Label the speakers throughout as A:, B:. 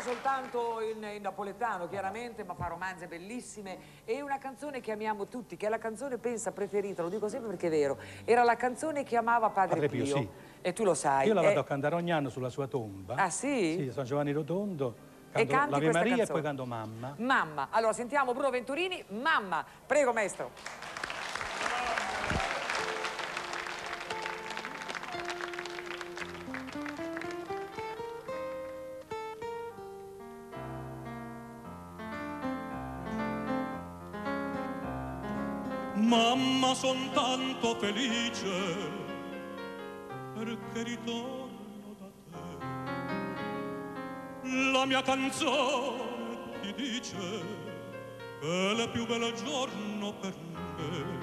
A: soltanto in napoletano, chiaramente, ma fa romanze bellissime. E una canzone che amiamo tutti, che è la canzone, pensa, preferita, lo dico sempre perché è vero. Era la canzone che amava Padre Pio.
B: Sì.
A: E tu lo sai.
B: Io la vado a cantare ogni anno sulla sua tomba.
A: Ah, sì?
B: Sì, San Giovanni Rotondo.
A: E
B: Canto l'Ave Maria
A: canzone.
B: e poi canto Mamma.
A: Mamma. Allora, sentiamo Bruno Venturini, Mamma. Prego, maestro.
C: Mamma, son tanto felice perché ritorno da te. La mia canzone ti dice che è il più bel giorno per me.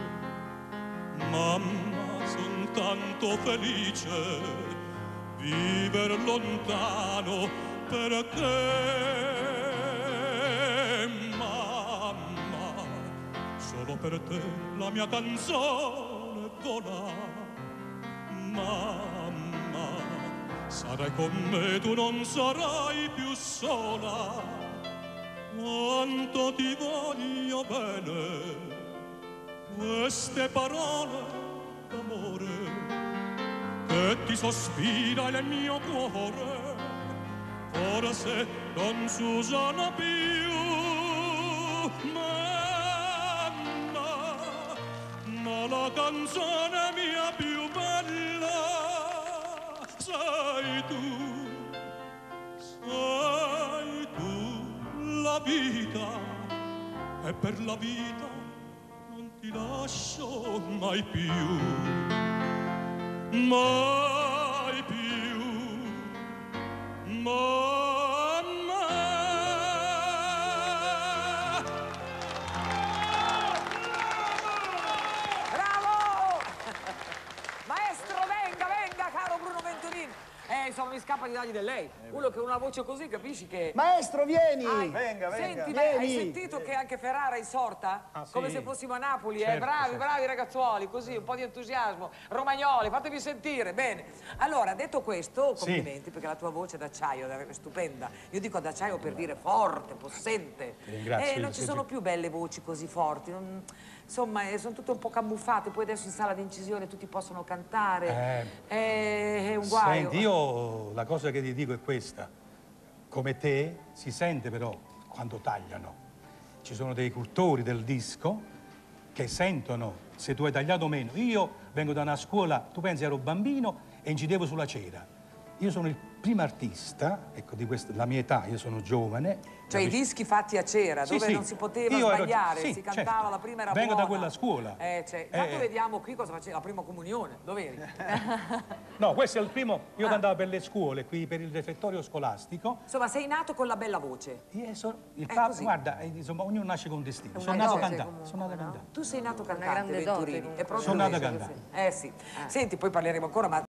C: Mamma, son tanto felice vivere lontano perché solo per te la mia canzone vola. Mamma, sarai con me, tu non sarai più sola. Quanto ti voglio bene, queste parole d'amore che ti sospira il mio cuore, forse non si usano più. Ma la canzone mia più bella sei tu, la vita, e per la vita non ti lascio mai più, mai più,
A: insomma, mi scappa di dargli del lei. Uno che ha una voce così, capisci che...
D: Maestro, vieni!
A: Venga. Senti,
D: vieni.
A: hai sentito che anche Ferrara è insorta?
B: Ah, sì.
A: Come se fossimo a Napoli,
B: certo,
A: bravi,
B: certo.
A: bravi ragazzuoli, così, un po' di entusiasmo. Romagnoli, fatevi sentire, bene. Allora, detto questo, complimenti, perché la tua voce d'acciaio è stupenda. Io dico d'acciaio per dire forte, possente.
B: Ringrazio.
A: Non ci sono più belle voci così forti. Insomma, sono tutte un po' camuffate, poi adesso in sala di incisione tutti possono cantare. È un guaio.
B: Senti, io la cosa che ti dico è questa. Come te, si sente però quando tagliano. Ci sono dei cultori del disco che sentono se tu hai tagliato meno. Io vengo da una scuola, tu pensi ero bambino e incidevo sulla cera. Io sono il primo artista, ecco, di la mia età, io sono giovane.
A: Cioè i dischi fatti a cera, dove non si poteva sbagliare, si cantava,
B: certo.
A: La prima era
B: Vengo
A: buona.
B: da quella scuola.
A: Intanto vediamo qui cosa faceva, la prima comunione, dov'eri?
B: No, questo è il primo, io cantavo per le scuole, qui per il refettorio scolastico.
A: Insomma, sei nato con la bella voce.
B: Il Papa, guarda, insomma, ognuno nasce con un destino. Sono nato a cantare,
A: Tu sei nato cantante,
E: grande dote,
A: Venturini. È proprio
B: sono nato a
A: questo.
B: cantare.
A: Sì. Senti, poi parleremo ancora, ma